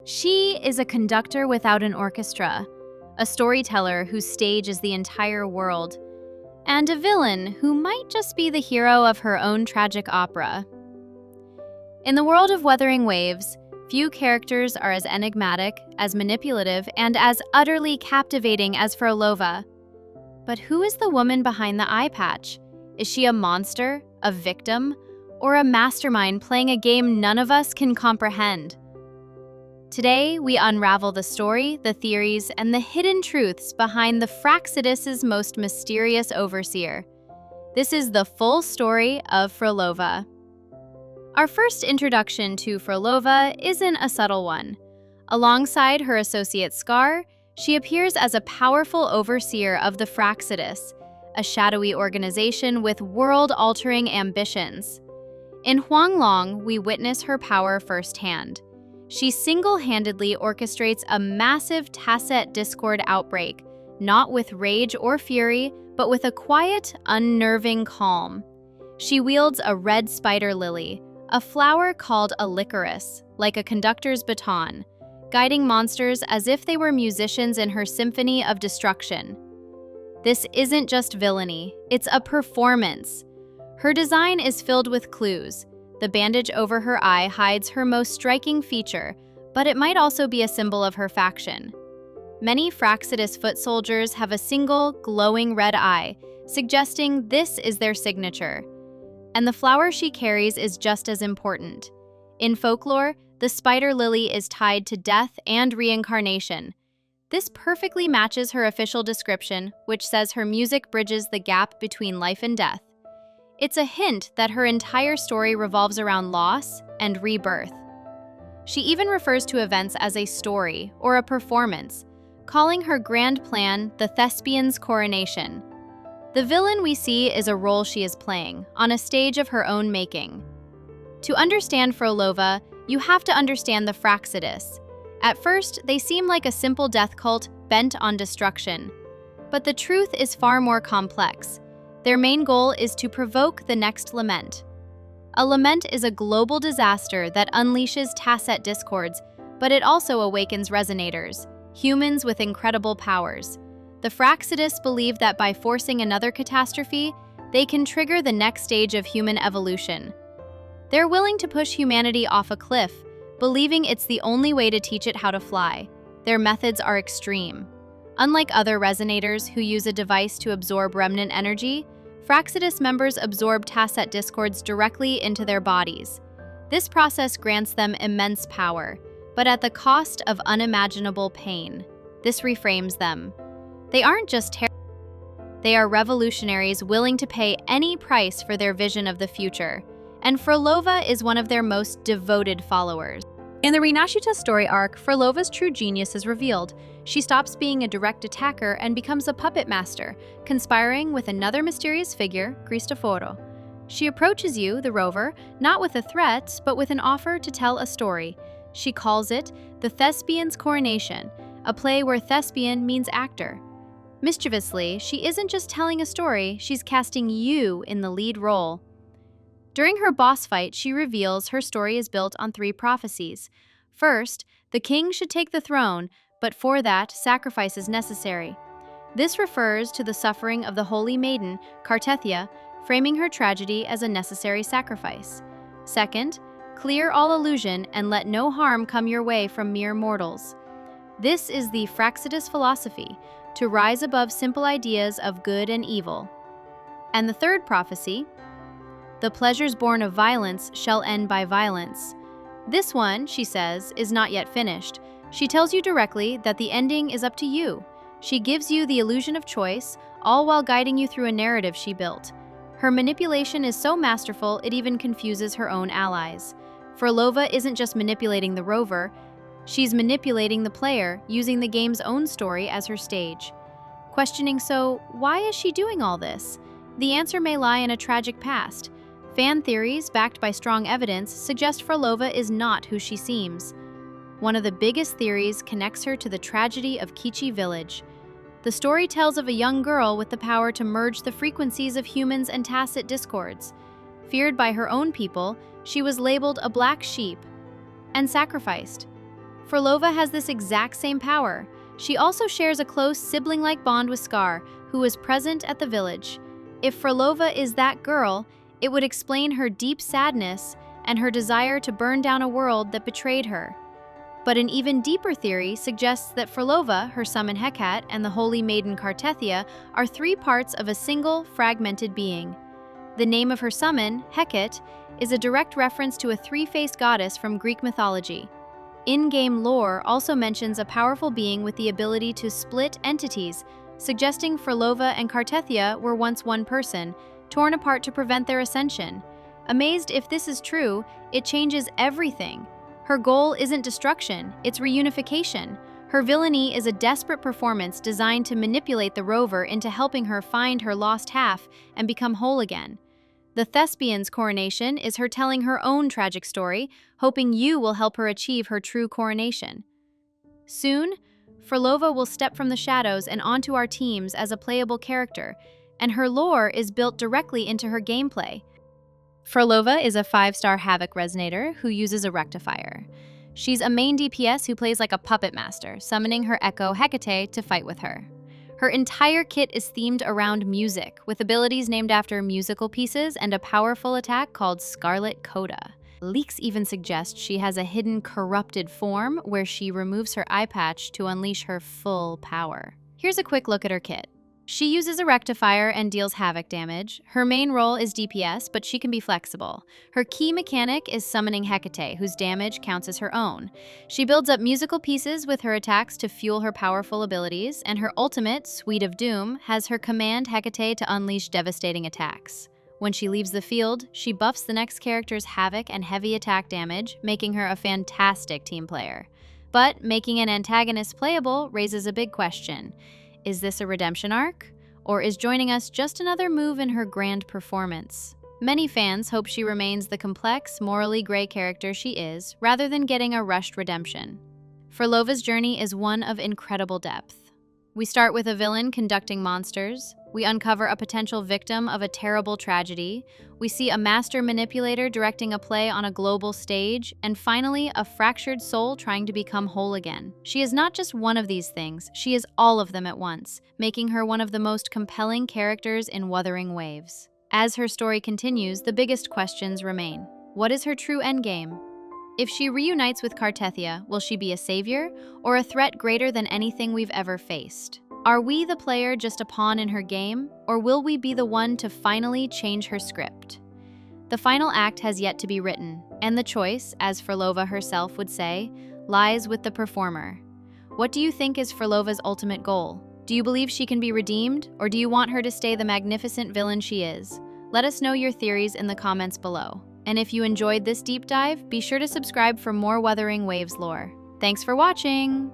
She is a conductor without an orchestra, a storyteller whose stage is the entire world, and a villain who might just be the hero of her own tragic opera. In the world of Wuthering Waves, few characters are as enigmatic, as manipulative, and as utterly captivating as Phrolova. But who is the woman behind the Eyepatch? Is she a monster, a victim, or a mastermind playing a game none of us can comprehend? Today, we unravel the story, the theories, and the hidden truths behind the Fractsidus' most mysterious overseer. This is the full story of Phrolova. Our first introduction to Phrolova isn't a subtle one. Alongside her associate Scar, she appears as a powerful overseer of the Fractsidus, a shadowy organization with world-altering ambitions. In Huanglong, we witness her power firsthand. She single-handedly orchestrates a massive Tacet discord outbreak, not with rage or fury, but with a quiet, unnerving calm. She wields a red spider lily, a flower called a Lycoris, like a conductor's baton, guiding monsters as if they were musicians in her symphony of destruction. This isn't just villainy, it's a performance. Her design is filled with clues. The bandage over her eye hides her most striking feature, but it might also be a symbol of her faction. Many Fractsidus foot soldiers have a single, glowing red eye, suggesting this is their signature. And the flower she carries is just as important. In folklore, the spider lily is tied to death and reincarnation. This perfectly matches her official description, which says her music bridges the gap between life and death. It's a hint that her entire story revolves around loss and rebirth. She even refers to events as a story or a performance, calling her grand plan the Thespian's Coronation. The villain we see is a role she is playing, on a stage of her own making. To understand Phrolova, you have to understand the Fractsidus. At first, they seem like a simple death cult bent on destruction. But the truth is far more complex. Their main goal is to provoke the next lament. A lament is a global disaster that unleashes Tacet discords, but it also awakens resonators, humans with incredible powers. The Fractsidus believe that by forcing another catastrophe, they can trigger the next stage of human evolution. They're willing to push humanity off a cliff, believing it's the only way to teach it how to fly. Their methods are extreme. Unlike other resonators who use a device to absorb remnant energy, Fractsidus members absorb Tacet discords directly into their bodies. This process grants them immense power, but at the cost of unimaginable pain. This reframes them. They aren't just terrorists, they are revolutionaries willing to pay any price for their vision of the future, and Phrolova is one of their most devoted followers. In the Rinascita story arc, Phrolova's true genius is revealed. She stops being a direct attacker and becomes a puppet master, conspiring with another mysterious figure, Cristoforo. She approaches you, the rover, not with a threat, but with an offer to tell a story. She calls it the Thespian's Coronation, a play where Thespian means actor. Mischievously, she isn't just telling a story, she's casting you in the lead role. During her boss fight, she reveals her story is built on 3 prophecies. First, the king should take the throne, but for that, sacrifice is necessary. This refers to the suffering of the holy maiden, Cartethyia, framing her tragedy as a necessary sacrifice. Second, clear all illusion and let no harm come your way from mere mortals. This is the Fractsidus philosophy, to rise above simple ideas of good and evil. And the third prophecy, the pleasures born of violence shall end by violence. This one, she says, is not yet finished. She tells you directly that the ending is up to you. She gives you the illusion of choice, all while guiding you through a narrative she built. Her manipulation is so masterful, it even confuses her own allies. Phrolova isn't just manipulating the rover, she's manipulating the player, using the game's own story as her stage. Questioning, so why is she doing all this? The answer may lie in a tragic past. Fan theories, backed by strong evidence, suggest Phrolova is not who she seems. One of the biggest theories connects her to the tragedy of Qichi village. The story tells of a young girl with the power to merge the frequencies of humans and Tacet discords. Feared by her own people, she was labeled a black sheep and sacrificed. Phrolova has this exact same power. She also shares a close sibling-like bond with Scar, who is present at the village. If Phrolova is that girl, it would explain her deep sadness and her desire to burn down a world that betrayed her. But an even deeper theory suggests that Phrolova, her summon Hecate, and the holy maiden Cartethyia are three parts of a single, fragmented being. The name of her summon, Hecate, is a direct reference to a three-faced goddess from Greek mythology. In-game lore also mentions a powerful being with the ability to split entities, suggesting Phrolova and Cartethyia were once one person, torn apart to prevent their ascension. Amazed if this is true, it changes everything. Her goal isn't destruction, it's reunification. Her villainy is a desperate performance designed to manipulate the rover into helping her find her lost half and become whole again. The Thespian's coronation is her telling her own tragic story, hoping you will help her achieve her true coronation. Soon, Phrolova will step from the shadows and onto our teams as a playable character, and her lore is built directly into her gameplay. Phrolova is a 5-star Havoc Resonator who uses a Rectifier. She's a main DPS who plays like a puppet master, summoning her echo Hecate to fight with her. Her entire kit is themed around music, with abilities named after musical pieces and a powerful attack called Scarlet Coda. Leaks even suggest she has a hidden corrupted form where she removes her Eyepatch to unleash her full power. Here's a quick look at her kit. She uses a Rectifier and deals Havoc damage. Her main role is DPS, but she can be flexible. Her key mechanic is summoning Hecate, whose damage counts as her own. She builds up musical pieces with her attacks to fuel her powerful abilities, and her ultimate, Suite of Doom, has her command Hecate to unleash devastating attacks. When she leaves the field, she buffs the next character's Havoc and heavy attack damage, making her a fantastic team player. But making an antagonist playable raises a big question. Is this a redemption arc? Or is joining us just another move in her grand performance? Many fans hope she remains the complex, morally gray character she is, rather than getting a rushed redemption. Phrolova's journey is one of incredible depth. We start with a villain conducting monsters. We uncover a potential victim of a terrible tragedy. We see a master manipulator directing a play on a global stage. And finally, a fractured soul trying to become whole again. She is not just one of these things, she is all of them at once, making her one of the most compelling characters in Wuthering Waves. As her story continues, the biggest questions remain. What is her true endgame? If she reunites with Cartethyia, will she be a savior or a threat greater than anything we've ever faced? Are we, the player, just a pawn in her game, or will we be the one to finally change her script? The final act has yet to be written, and the choice, as Phrolova herself would say, lies with the performer. What do you think is Phrolova's ultimate goal? Do you believe she can be redeemed, or do you want her to stay the magnificent villain she is? Let us know your theories in the comments below. And if you enjoyed this deep dive, be sure to subscribe for more Wuthering Waves lore. Thanks for watching!